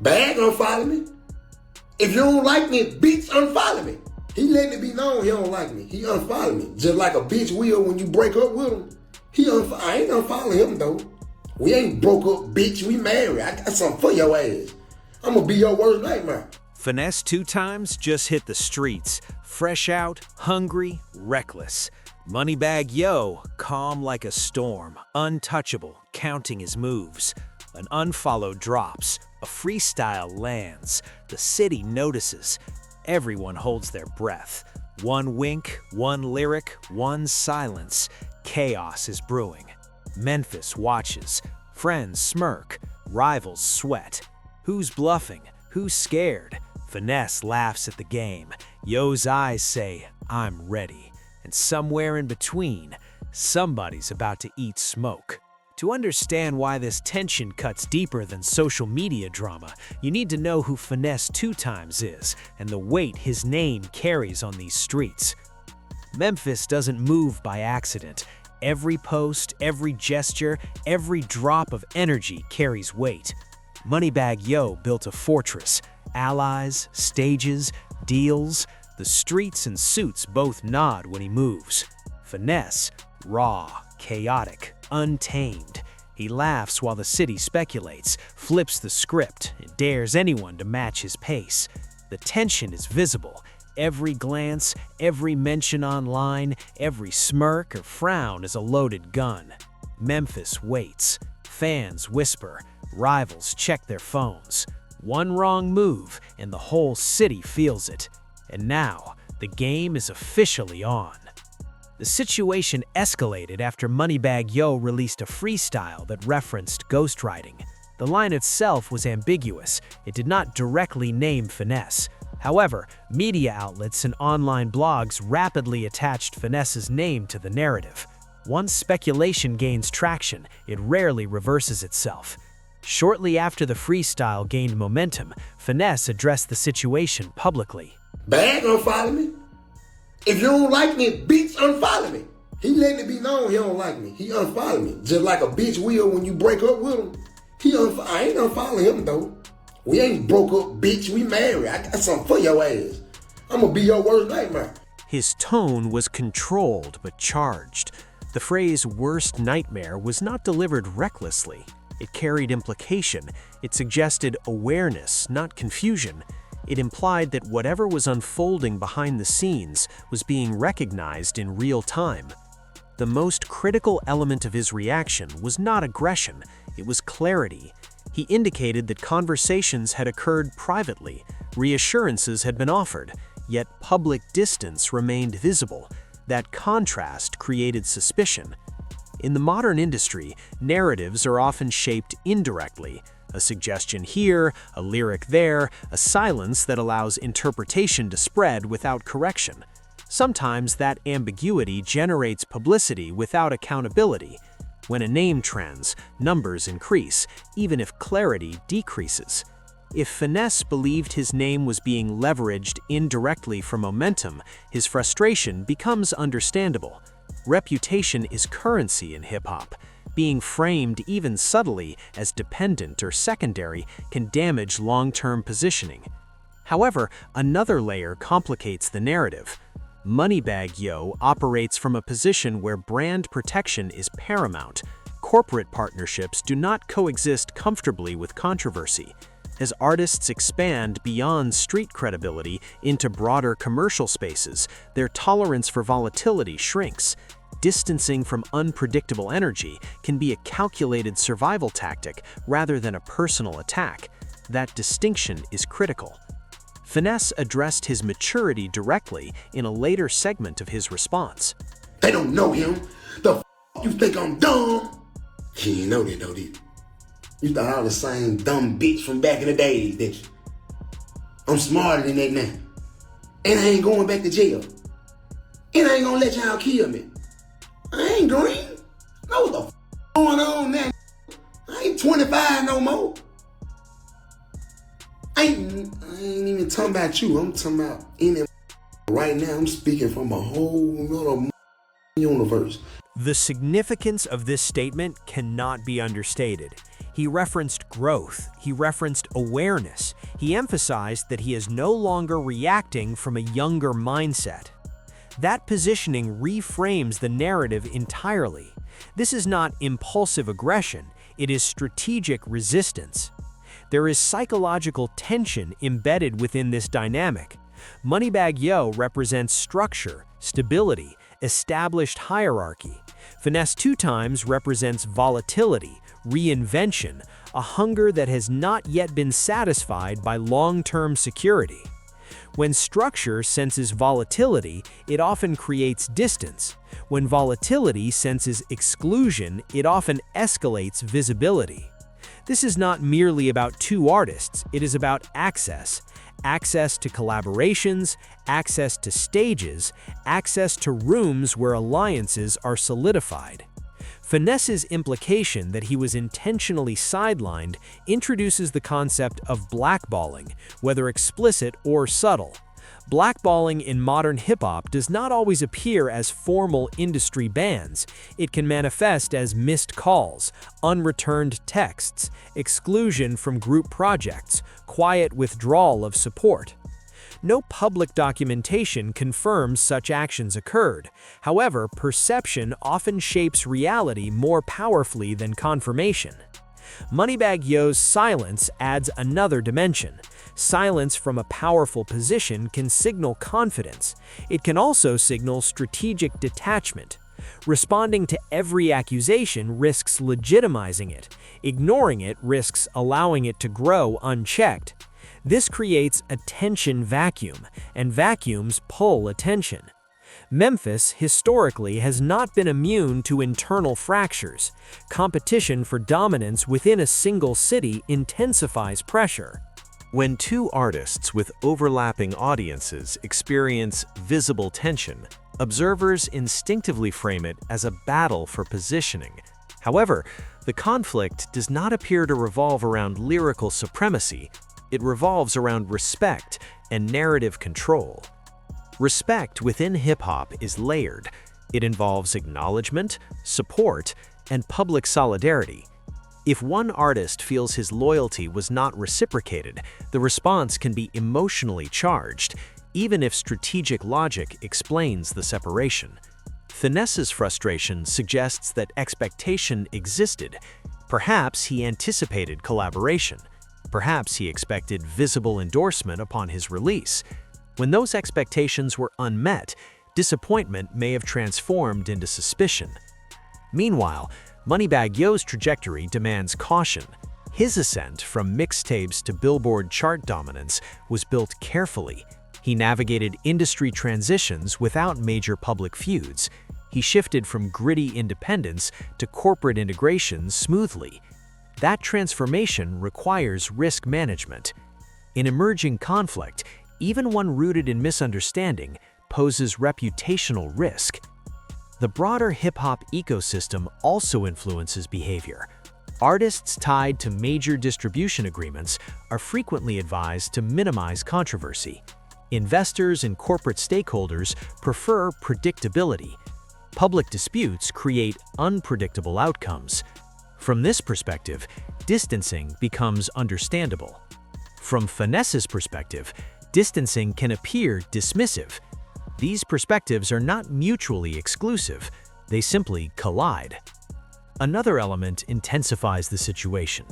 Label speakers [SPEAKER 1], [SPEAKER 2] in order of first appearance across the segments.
[SPEAKER 1] Bag unfollow me. If you don't like me, bitch, unfollow me. He letting it be known he don't like me. He unfollow me. Just like a bitch will when you break up with him. I ain't unfollow him though. We ain't broke up, bitch. We married. I got something for your ass. I'm gonna be your worst nightmare.
[SPEAKER 2] Finesse2tymes just hit the streets. Fresh out, hungry, reckless. Moneybagg Yo, calm like a storm, untouchable, counting his moves. An unfollow drops, a freestyle lands, the city notices. Everyone holds their breath. One wink, one lyric, one silence. Chaos is brewing. Memphis watches. Friends smirk. Rivals sweat. Who's bluffing? Who's scared? Finesse laughs at the game. Yo's eyes say, I'm ready. And somewhere in between, somebody's about to eat smoke. To understand why this tension cuts deeper than social media drama, you need to know who Finesse2tymes is and the weight his name carries on these streets. Memphis doesn't move by accident. Every post, every gesture, every drop of energy carries weight. Moneybagg Yo built a fortress. Allies, stages, deals. The streets and suits both nod when he moves. Finesse, raw, chaotic, untamed. He laughs while the city speculates, flips the script, and dares anyone to match his pace. The tension is visible. Every glance, every mention online, every smirk or frown is a loaded gun. Memphis waits. Fans whisper. Rivals check their phones. One wrong move, and the whole city feels it. And now, the game is officially on. The situation escalated after Moneybagg Yo released a freestyle that referenced ghostwriting. The line itself was ambiguous. It did not directly name Finesse. However, media outlets and online blogs rapidly attached Finesse's name to the narrative. Once speculation gains traction, it rarely reverses itself. Shortly after the freestyle gained momentum, Finesse addressed the situation publicly.
[SPEAKER 1] Bag unfollow me. If you don't like me, bitch, unfollow me. He letting it be known he don't like me. He unfollow me. Just like a bitch will when you break up with him. I ain't unfollow him though. We ain't broke up, bitch. We married. I got something for your ass. I'm gonna be your worst nightmare.
[SPEAKER 2] His tone was controlled but charged. The phrase worst nightmare was not delivered recklessly. It carried implication. It suggested awareness, not confusion. It implied that whatever was unfolding behind the scenes was being recognized in real time. The most critical element of his reaction was not aggression, it was clarity. He indicated that conversations had occurred privately, reassurances had been offered, yet public distance remained visible. That contrast created suspicion. In the modern industry, narratives are often shaped indirectly. A suggestion here, a lyric there, a silence that allows interpretation to spread without correction. Sometimes that ambiguity generates publicity without accountability. When a name trends, numbers increase, even if clarity decreases. If Finesse believed his name was being leveraged indirectly for momentum, his frustration becomes understandable. Reputation is currency in hip-hop. Being framed even subtly as dependent or secondary can damage long-term positioning. However, another layer complicates the narrative. Moneybagg Yo operates from a position where brand protection is paramount. Corporate partnerships do not coexist comfortably with controversy. As artists expand beyond street credibility into broader commercial spaces, their tolerance for volatility shrinks. Distancing from unpredictable energy can be a calculated survival tactic rather than a personal attack. That distinction is critical. Finesse addressed his maturity directly in a later segment of his response.
[SPEAKER 1] They don't know him. The you think I'm dumb? He ain't know that though, did you? You thought I was the same dumb bitch from back in the days, did you? I'm smarter than that now. And I ain't going back to jail. And I ain't gonna let y'all kill me. I ain't green. Know what the going on now? I ain't 25 no more. I ain't even talking about you. I'm talking about any right now. I'm speaking from a whole nother universe.
[SPEAKER 2] The significance of this statement cannot be understated. He referenced growth, he referenced awareness, he emphasized that he is no longer reacting from a younger mindset. That positioning reframes the narrative entirely. This is not impulsive aggression, it is strategic resistance. There is psychological tension embedded within this dynamic. Moneybagg Yo represents structure, stability, established hierarchy. Finesse2tymes represents volatility, reinvention, a hunger that has not yet been satisfied by long-term security. When structure senses volatility, it often creates distance. When volatility senses exclusion, it often escalates visibility. This is not merely about two artists, it is about access. Access to collaborations, access to stages, access to rooms where alliances are solidified. Finesse's implication that he was intentionally sidelined introduces the concept of blackballing, whether explicit or subtle. Blackballing in modern hip-hop does not always appear as formal industry bans. It can manifest as missed calls, unreturned texts, exclusion from group projects, quiet withdrawal of support. No public documentation confirms such actions occurred. However, perception often shapes reality more powerfully than confirmation. Moneybagg Yo's silence adds another dimension. Silence from a powerful position can signal confidence. It can also signal strategic detachment. Responding to every accusation risks legitimizing it. Ignoring it risks allowing it to grow unchecked. This creates a tension vacuum, and vacuums pull attention. Memphis historically has not been immune to internal fractures. Competition for dominance within a single city intensifies pressure.
[SPEAKER 3] When two artists with overlapping audiences experience visible tension, observers instinctively frame it as a battle for positioning. However, the conflict does not appear to revolve around lyrical supremacy. It revolves around respect and narrative control. Respect within hip-hop is layered. It involves acknowledgement, support, and public solidarity. If one artist feels his loyalty was not reciprocated, the response can be emotionally charged, even if strategic logic explains the separation. Finesse's frustration suggests that expectation existed. Perhaps he anticipated collaboration. Perhaps he expected visible endorsement upon his release. When those expectations were unmet, disappointment may have transformed into suspicion. Meanwhile, Moneybagg Yo's trajectory demands caution. His ascent from mixtapes to Billboard chart dominance was built carefully. He navigated industry transitions without major public feuds. He shifted from gritty independence to corporate integration smoothly. That transformation requires risk management. In emerging conflict, even one rooted in misunderstanding poses reputational risk. The broader hip-hop ecosystem also influences behavior. Artists tied to major distribution agreements are frequently advised to minimize controversy. Investors and corporate stakeholders prefer predictability. Public disputes create unpredictable outcomes. From this perspective, distancing becomes understandable. From Finesse's perspective, distancing can appear dismissive. These perspectives are not mutually exclusive, they simply collide. Another element intensifies the situation: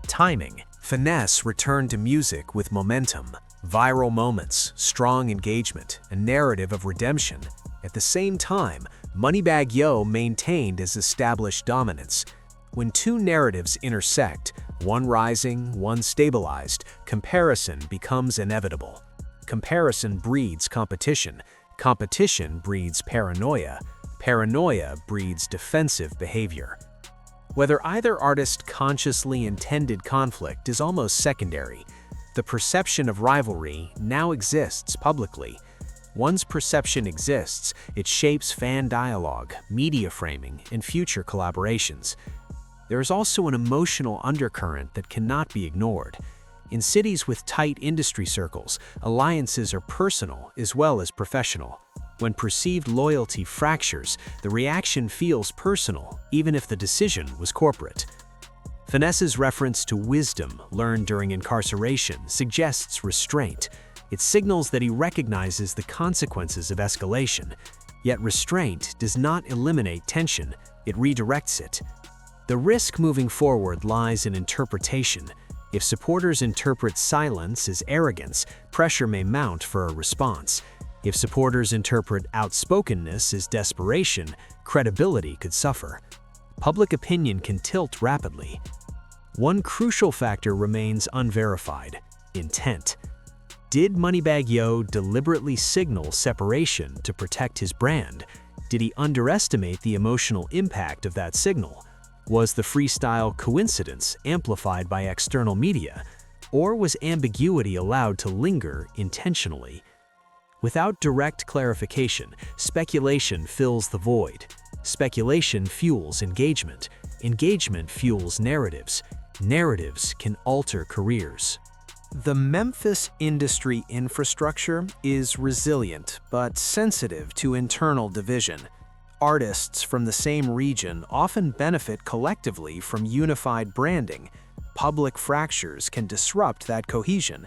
[SPEAKER 3] timing. Finesse returned to music with momentum, viral moments, strong engagement, a narrative of redemption. At the same time, Moneybagg Yo maintained his established dominance. When two narratives intersect, one rising, one stabilized, comparison becomes inevitable. Comparison breeds competition. Competition breeds paranoia. Paranoia breeds defensive behavior. Whether either artist consciously intended conflict is almost secondary. The perception of rivalry now exists publicly. Once perception exists, it shapes fan dialogue, media framing, and future collaborations. There is also an emotional undercurrent that cannot be ignored. In cities with tight industry circles, alliances are personal as well as professional. When perceived loyalty fractures, the reaction feels personal, even if the decision was corporate. Finesse's reference to wisdom learned during incarceration suggests restraint. It signals that he recognizes the consequences of escalation. Yet restraint does not eliminate tension, it redirects it. The risk moving forward lies in interpretation. If supporters interpret silence as arrogance, pressure may mount for a response. If supporters interpret outspokenness as desperation, credibility could suffer. Public opinion can tilt rapidly. One crucial factor remains unverified: intent. Did Moneybagg Yo deliberately signal separation to protect his brand? Did he underestimate the emotional impact of that signal? Was the freestyle coincidence amplified by external media? Or was ambiguity allowed to linger intentionally? Without direct clarification, speculation fills the void. Speculation fuels engagement. Engagement fuels narratives. Narratives can alter careers.
[SPEAKER 2] The Memphis industry infrastructure is resilient but sensitive to internal division. Artists from the same region often benefit collectively from unified branding. Public fractures can disrupt that cohesion,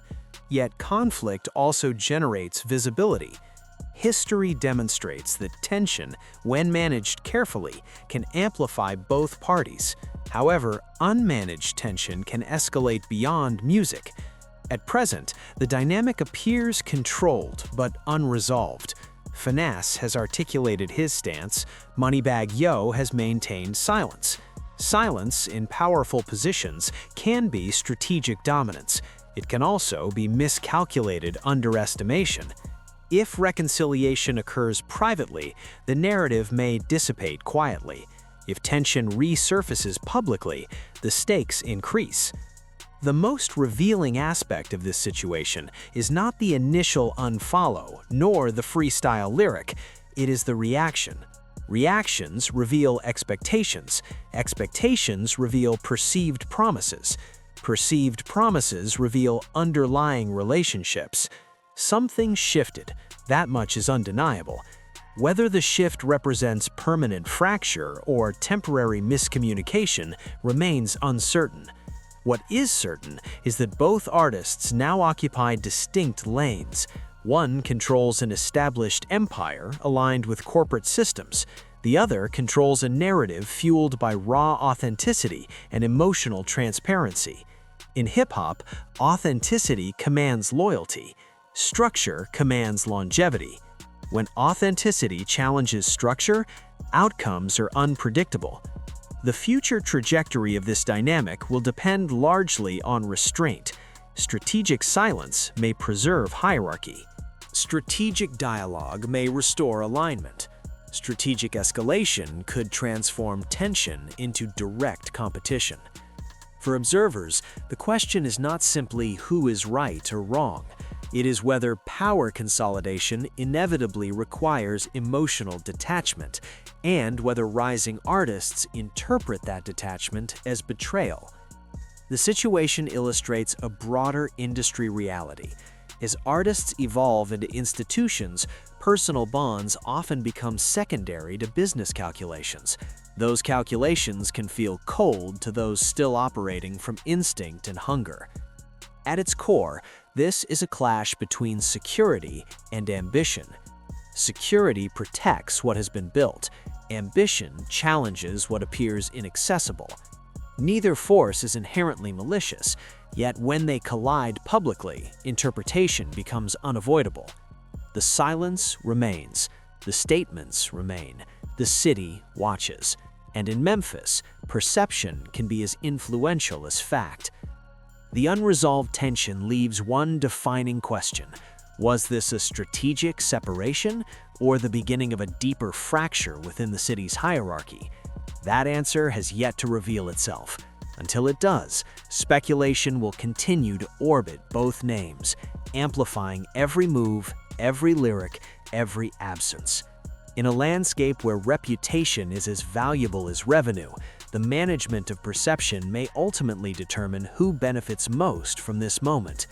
[SPEAKER 2] yet conflict also generates visibility. History demonstrates that tension, when managed carefully, can amplify both parties. However, unmanaged tension can escalate beyond music. At present, the dynamic appears controlled but unresolved. Finesse has articulated his stance. Moneybagg Yo has maintained silence. Silence in powerful positions can be strategic dominance. It can also be miscalculated underestimation. If reconciliation occurs privately, the narrative may dissipate quietly. If tension resurfaces publicly, the stakes increase. The most revealing aspect of this situation is not the initial unfollow, nor the freestyle lyric. It is the reaction. Reactions reveal expectations. Expectations reveal perceived promises. Perceived promises reveal underlying relationships. Something shifted. That much is undeniable. Whether the shift represents permanent fracture or temporary miscommunication remains uncertain. What is certain is that both artists now occupy distinct lanes. One controls an established empire aligned with corporate systems. The other controls a narrative fueled by raw authenticity and emotional transparency. In hip-hop, authenticity commands loyalty. Structure commands longevity. When authenticity challenges structure, outcomes are unpredictable. The future trajectory of this dynamic will depend largely on restraint. Strategic silence may preserve hierarchy. Strategic dialogue may restore alignment. Strategic escalation could transform tension into direct competition. For observers, the question is not simply who is right or wrong. It is whether power consolidation inevitably requires emotional detachment, and whether rising artists interpret that detachment as betrayal. The situation illustrates a broader industry reality. As artists evolve into institutions, personal bonds often become secondary to business calculations. Those calculations can feel cold to those still operating from instinct and hunger. At its core, this is a clash between security and ambition. Security protects what has been built. Ambition challenges what appears inaccessible. Neither force is inherently malicious, yet when they collide publicly, interpretation becomes unavoidable. The silence remains, the statements remain, the city watches. And in Memphis, perception can be as influential as fact. The unresolved tension leaves one defining question. Was this a strategic separation or the beginning of a deeper fracture within the city's hierarchy? That answer has yet to reveal itself. Until it does, speculation will continue to orbit both names, amplifying every move, every lyric, every absence. In a landscape where reputation is as valuable as revenue, the management of perception may ultimately determine who benefits most from this moment.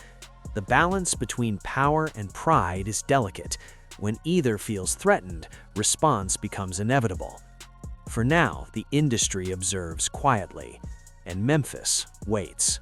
[SPEAKER 2] The balance between power and pride is delicate. When either feels threatened, response becomes inevitable. For now, the industry observes quietly.
[SPEAKER 3] and Memphis waits.